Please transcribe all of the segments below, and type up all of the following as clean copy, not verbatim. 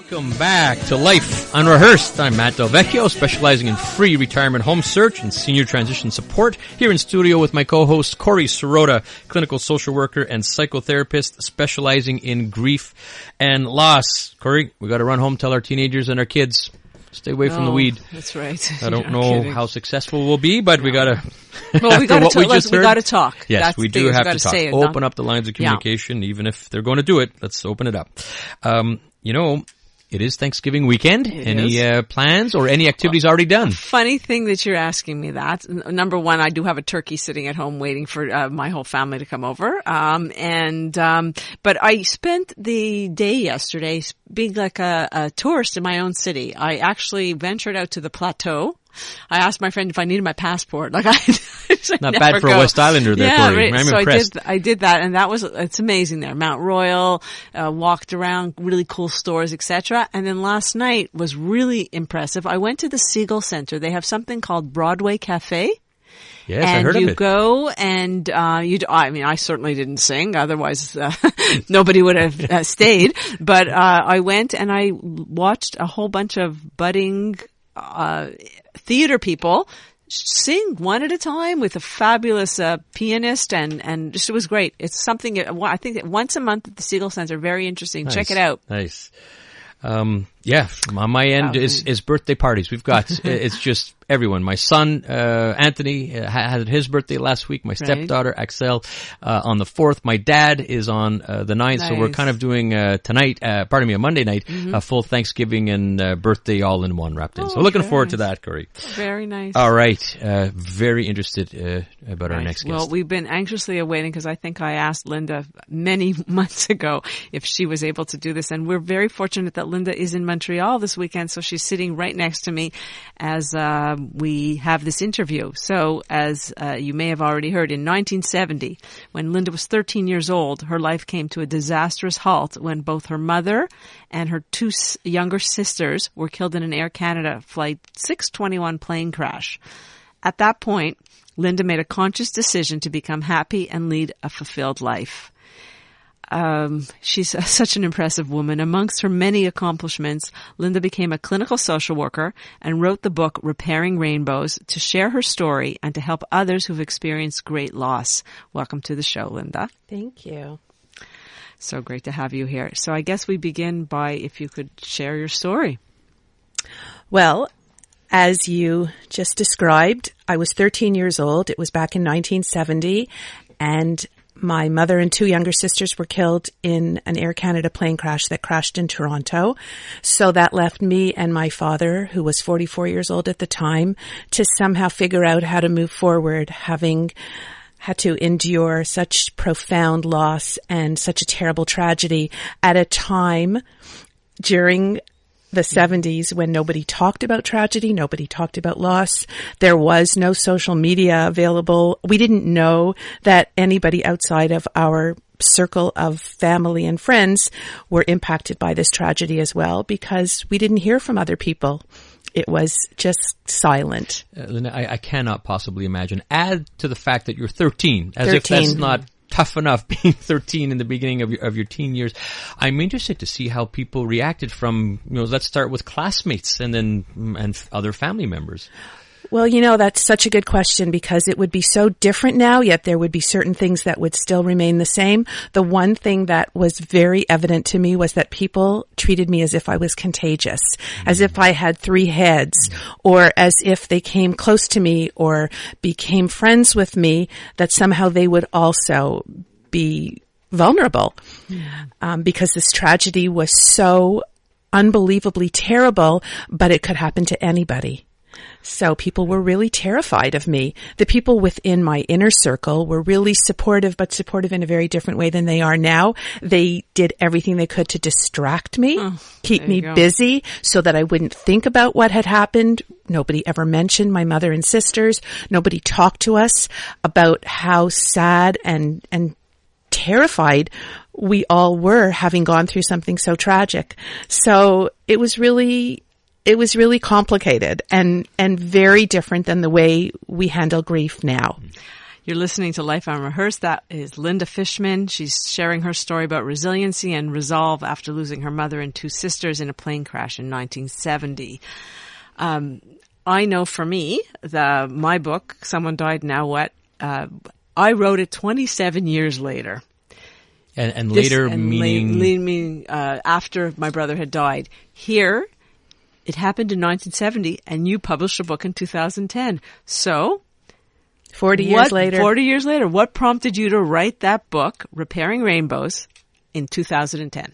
Welcome back to Life Unrehearsed. I'm Matt Del Vecchio, specializing in free retirement home search and senior transition support. Here in studio with my co-host Corey Sirota, clinical social worker and psychotherapist specializing in grief and loss. Corey, we got to run home, tell our teenagers and our kids, stay away from the weed. That's right. I don't know how successful we'll be, but we got to. Well, we got to talk. Yes, that's we do have to talk. Open up the lines of Yeah. communication, even if they're going to do it. Let's open it up. It is Thanksgiving weekend. Any plans or any activities already done? Funny thing that you're asking me that. Number one, I do have a turkey sitting at home waiting for my whole family to come over. But I spent the day yesterday being like a tourist in my own city. I actually ventured out to the plateau. I asked my friend if I needed my passport. Not bad for a West Islander there, yeah, Corey. right. I'm so impressed. I did that, and it's amazing there. Mount Royal, walked around, really cool stores, etc. And then last night was really impressive. I went to the Seagull Center. They have something called Broadway Cafe. Yes, and I heard of it. you go and I certainly didn't sing, otherwise nobody would have stayed. But I went and I watched a whole bunch of budding theater people sing one at a time with a fabulous pianist, and just, it was great. It's something, I think, once a month at the Seagull Center. Very interesting. Nice. Check it out. Nice. On my end is birthday parties. We've got, it's just everyone. My son, Anthony, had his birthday last week. My stepdaughter, Axel, on the 4th. My dad is on the 9th. Nice. So we're kind of doing, a Monday night, a full Thanksgiving and birthday all in one wrapped in. So looking forward to that, Corey. Very nice. All right. Very interested, about our next guest. Well, we've been anxiously awaiting, because I think I asked Lynda many months ago if she was able to do this. And we're very fortunate that Lynda is in Montreal this weekend, so she's sitting right next to me as we have this interview. So, as you may have already heard, in 1970, when Lynda was 13 years old, her life came to a disastrous halt when both her mother and her two younger sisters were killed in an Air Canada Flight 621 plane crash. At that point, Lynda made a conscious decision to become happy and lead a fulfilled life. She's such an impressive woman. Amongst her many accomplishments, Lynda became a clinical social worker and wrote the book Repairing Rainbows to share her story and to help others who've experienced great loss. Welcome to the show, Lynda. Thank you. So great to have you here. So I guess we begin by, if you could share your story. Well, as you just described, I was 13 years old. It was back in 1970, and my mother and two younger sisters were killed in an Air Canada plane crash that crashed in Toronto. So that left me and my father, who was 44 years old at the time, to somehow figure out how to move forward, having had to endure such profound loss and such a terrible tragedy at a time during the 70s when nobody talked about tragedy, nobody talked about loss. There was no social media available. We didn't know that anybody outside of our circle of family and friends were impacted by this tragedy as well, because we didn't hear from other people. It was just silent. Lynda, I cannot possibly imagine. Add to the fact that you're 13, as 13. if that's not tough enough, being 13 in the beginning of your teen years. I'm interested to see how people reacted from, let's start with classmates and other family members. Well, that's such a good question, because it would be so different now, yet there would be certain things that would still remain the same. The one thing that was very evident to me was that people treated me as if I was contagious, as if I had 3 heads, or as if they came close to me or became friends with me, that somehow they would also be vulnerable, because this tragedy was so unbelievably terrible, but it could happen to anybody. So people were really terrified of me. The people within my inner circle were really supportive, but supportive in a very different way than they are now. They did everything they could to distract me, keep me busy so that I wouldn't think about what had happened. Nobody ever mentioned my mother and sisters. Nobody talked to us about how sad and terrified we all were, having gone through something so tragic. So it was really complicated and very different than the way we handle grief now. You're listening to Life Unrehearsed. That is Lynda Fishman. She's sharing her story about resiliency and resolve after losing her mother and two sisters in a plane crash in 1970. I know for me, my book, Someone Died, Now What, I wrote it 27 years later. And later meaning? After my brother had died. Here, it happened in 1970, and you published a book in 2010. So 40 years later, what prompted you to write that book, Repairing Rainbows, in 2010?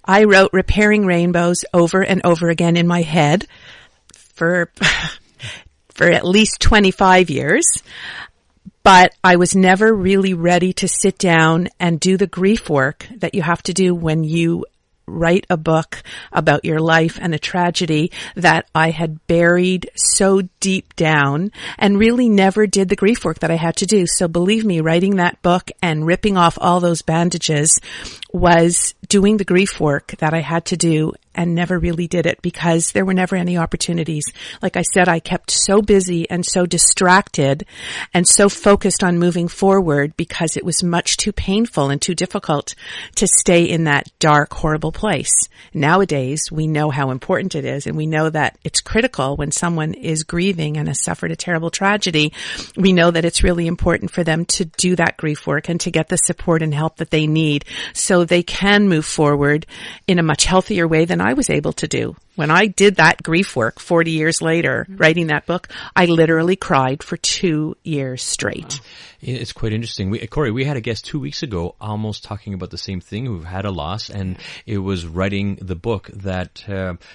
I wrote Repairing Rainbows over and over again in my head for at least 25 years. But I was never really ready to sit down and do the grief work that you have to do when you write a book about your life and a tragedy that I had buried so deep down and really never did the grief work that I had to do. So believe me, writing that book and ripping off all those bandages was doing the grief work that I had to do and never really did it because there were never any opportunities. Like I said, I kept so busy and so distracted and so focused on moving forward because it was much too painful and too difficult to stay in that dark, horrible place. Nowadays, we know how important it is, and we know that it's critical when someone is grieving and has suffered a terrible tragedy. We know that it's really important for them to do that grief work and to get the support and help that they need so they can move forward in a much healthier way than I was able to do. When I did that grief work 40 years later, writing that book, I literally cried for 2 years straight. It's quite interesting. Corey, we had a guest 2 weeks ago almost talking about the same thing, who had a loss, and it was writing the book that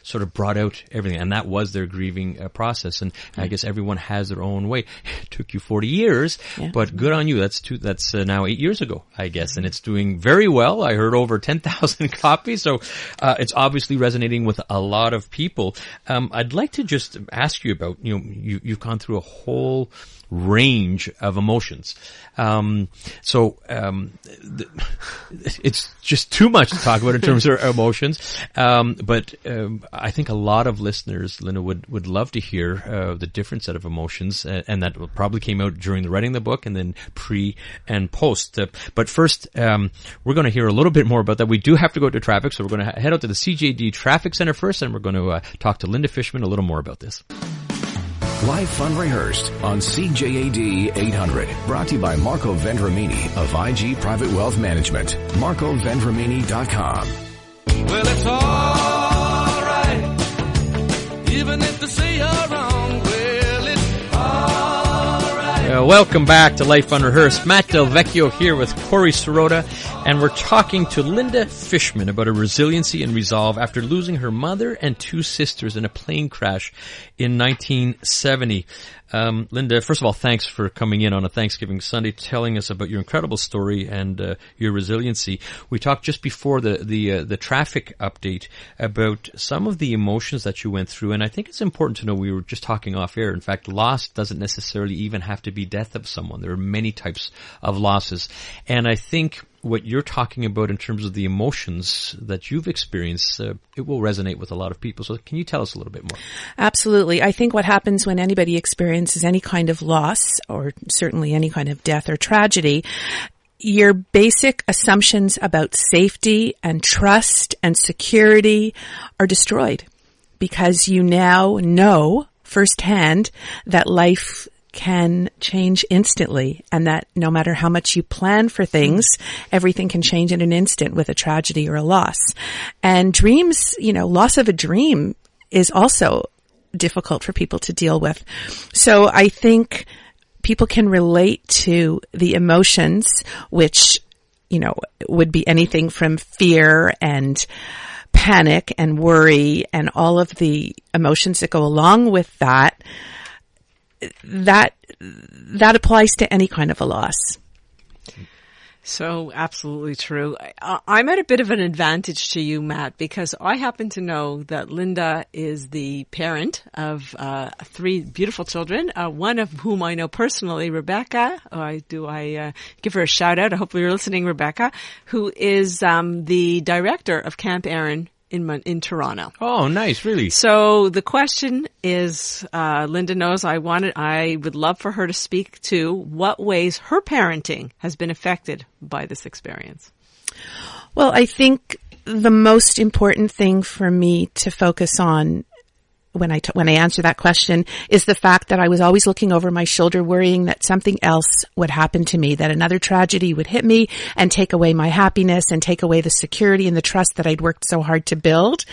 sort of brought out everything, and that was their grieving process. And I guess everyone has their own way. It took you 40 years, but good on you. That's now 8 years ago, I guess, and it's doing very well. I heard over 10,000 copies, so it's obviously resonating with a lot of people. I'd like to just ask you about, you've gone through a whole range of emotions. It's just too much to talk about in terms of emotions. But I think a lot of listeners, Lynda, would love to hear the different set of emotions, and that probably came out during the writing of the book and then pre and post. But first, we're going to hear a little bit more about that. We do have to go to traffic, so we're going to head out to the CJD Traffic Center first, and we're going to talk to Lynda Fishman a little more about this. Life Unrehearsed on CJAD 800. Brought to you by Marco Vendramini of IG Private Wealth Management. MarcoVendramini.com. Well, it's all right, even if they say you're wrong. Well, it's all right. Welcome back to Life Unrehearsed. Matt Del Vecchio here with Corey Sirota, and we're talking to Lynda Fishman about her resiliency and resolve after losing her mother and two sisters in a plane crash in 1970. Lynda, first of all, thanks for coming in on a Thanksgiving Sunday, telling us about your incredible story and your resiliency. We talked just before the traffic update about some of the emotions that you went through, and I think it's important to know, we were just talking off air, in fact, loss doesn't necessarily even have to be death of someone. There are many types of losses, and I think what you're talking about in terms of the emotions that you've experienced, it will resonate with a lot of people. So can you tell us a little bit more? Absolutely. I think what happens when anybody experiences any kind of loss, or certainly any kind of death or tragedy, your basic assumptions about safety and trust and security are destroyed because you now know firsthand that life can change instantly, and that no matter how much you plan for things, everything can change in an instant with a tragedy or a loss. And dreams, loss of a dream is also difficult for people to deal with. So I think people can relate to the emotions, which, would be anything from fear and panic and worry and all of the emotions that go along with that. That applies to any kind of a loss. So absolutely true. I'm at a bit of an advantage to you, Matt, because I happen to know that Lynda is the parent of 3 beautiful children, one of whom I know personally, Rebecca. I give her a shout out? Hopefully you're listening, Rebecca, who is the director of Camp Aaron in Toronto. Oh, nice, really. So the question is, Lynda knows I would love for her to speak to what ways her parenting has been affected by this experience. Well, I think the most important thing for me to focus on when I answer that question is the fact that I was always looking over my shoulder, worrying that something else would happen to me, that another tragedy would hit me and take away my happiness and take away the security and the trust that I'd worked so hard to build.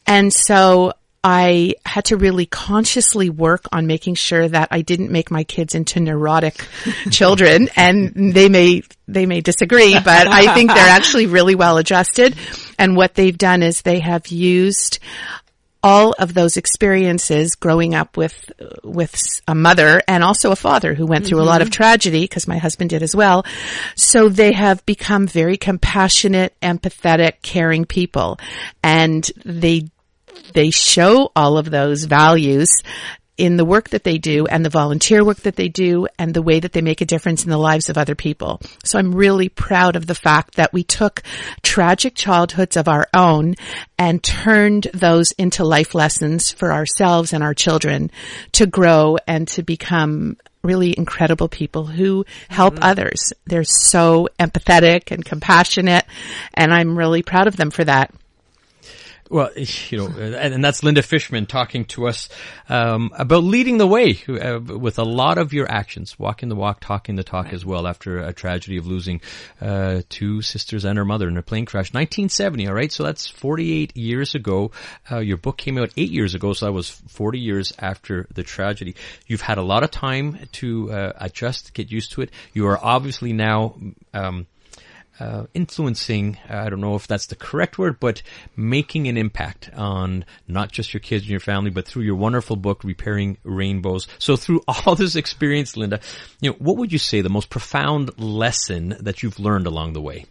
And so I had to really consciously work on making sure that I didn't make my kids into neurotic children. And they may disagree, but I think they're actually really well adjusted. And what they've done is they have used all of those experiences growing up with a mother and also a father who went through a lot of tragedy, because my husband did as well. So they have become very compassionate, empathetic, caring people. And they show all of those values in the work that they do and the volunteer work that they do and the way that they make a difference in the lives of other people. So I'm really proud of the fact that we took tragic childhoods of our own and turned those into life lessons for ourselves and our children to grow and to become really incredible people who help others. They're so empathetic and compassionate, and I'm really proud of them for that. Well, and that's Lynda Fishman talking to us about leading the way with a lot of your actions, walking the walk, talking the talk as well, after a tragedy of losing two sisters and her mother in a plane crash. 1970, all right? So that's 48 years ago. Your book came out 8 years ago, so that was 40 years after the tragedy. You've had a lot of time to adjust, get used to it. You are obviously now influencing, I don't know if that's the correct word, but making an impact on not just your kids and your family, but through your wonderful book, Repairing Rainbows. So through all this experience, Lynda, what would you say the most profound lesson that you've learned along the way?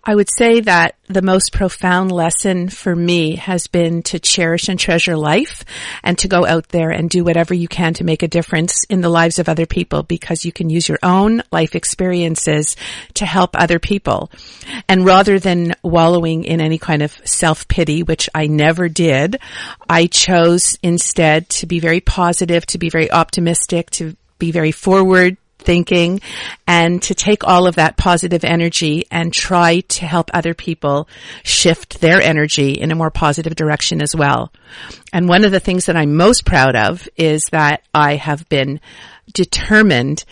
I would say that the most profound lesson for me has been to cherish and treasure life and to go out there and do whatever you can to make a difference in the lives of other people, because you can use your own life experiences to help other people. And rather than wallowing in any kind of self-pity, which I never did, I chose instead to be very positive, to be very optimistic, to be very forward thinking, and to take all of that positive energy and try to help other people shift their energy in a more positive direction as well. And one of the things that I'm most proud of is that I have been determined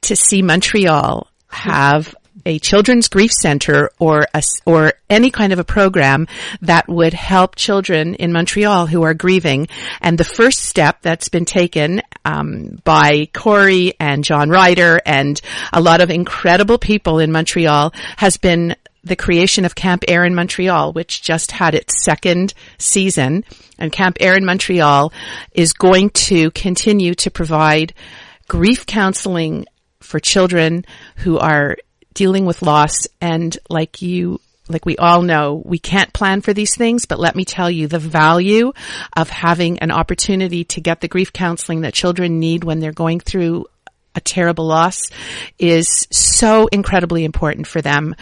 to see Montreal have a children's grief center or any kind of a program that would help children in Montreal who are grieving. And the first step that's been taken by Corey and John Ryder and a lot of incredible people in Montreal has been the creation of Camp Air in Montreal, which just had its second season. And Camp Air in Montreal is going to continue to provide grief counseling for children who are dealing with loss. And like we all know, we can't plan for these things, but let me tell you, the value of having an opportunity to get the grief counseling that children need when they're going through a terrible loss is so incredibly important for them,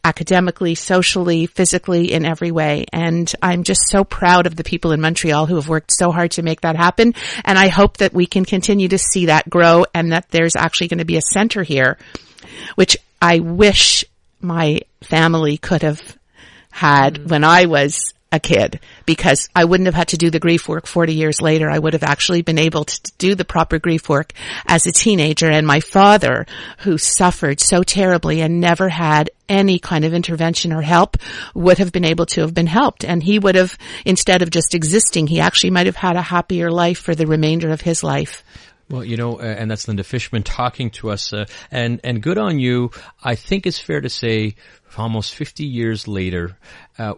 academically, socially, physically, in every way. And I'm just so proud of the people in Montreal who have worked so hard to make that happen. And I hope that we can continue to see that grow and that there's actually going to be a center here, which I wish my family could have had when I was a kid, because I wouldn't have had to do the grief work 40 years later. I would have actually been able to do the proper grief work as a teenager. And my father, who suffered so terribly and never had any kind of intervention or help, would have been able to have been helped. And he would have, instead of just existing, he actually might have had a happier life for the remainder of his life. Well, and that's Lynda Fishman talking to us, and good on you. I think it's fair to say, almost 50 years later,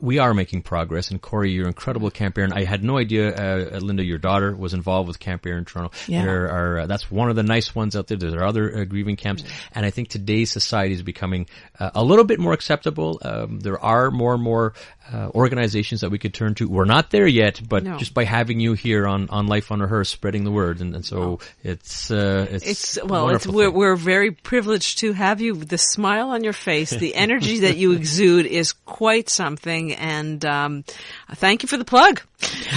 we are making progress. And Corey, you're incredible at Camp Air. And I had no idea, Lynda, your daughter was involved with Camp Air in Toronto. Yeah. That's one of the nice ones out there. There are other grieving camps. And I think today's society is becoming a little bit more acceptable. There are more and more organizations that we could turn to. We're not there yet, but just by having you here on Life on Rehearse, spreading the word. And so it's we're very privileged to have you. The smile on your face, the energy that you exude is quite something, and thank you for the plug.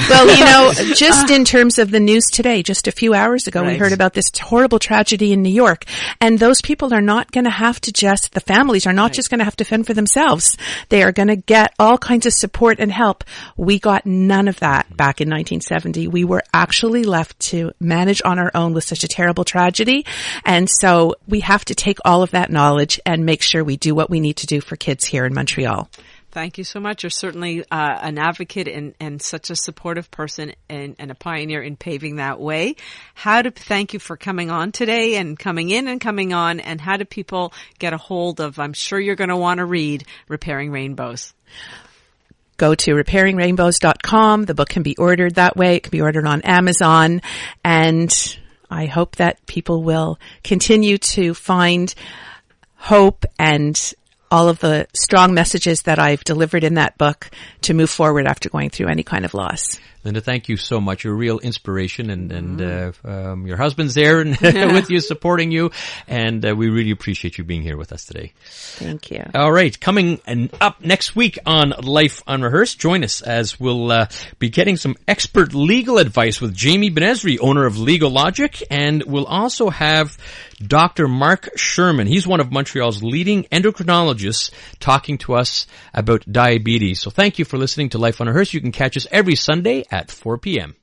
Well, just in terms of the news today, just a few hours ago, we heard about this horrible tragedy in New York, and those people are not going to have to the families are not just going to have to fend for themselves. They are going to get all kinds of support and help. We got none of that back in 1970. We were actually left to manage on our own with such a terrible tragedy, and so we have to take all of that knowledge and make sure we do what we need to do for kids here in Montreal. Thank you so much. You're certainly an advocate and such a supportive person and a pioneer in paving that way. Thank you for coming on today and coming in and coming on, and how do people get a hold of, I'm sure you're going to want to read Repairing Rainbows. Go to repairingrainbows.com. The book can be ordered that way. It can be ordered on Amazon, and I hope that people will continue to find hope and all of the strong messages that I've delivered in that book to move forward after going through any kind of loss. Lynda, thank you so much. You're a real inspiration, and your husband's there and with you, supporting you, and we really appreciate you being here with us today. Thank you. All right, coming up next week on Life Unrehearsed, join us as we'll be getting some expert legal advice with Jamie Benezri, owner of Legal Logic, and we'll also have Dr. Mark Sherman. He's one of Montreal's leading endocrinologists talking to us about diabetes. So thank you for listening to Life Unrehearsed. You can catch us every Sunday at 4 p.m.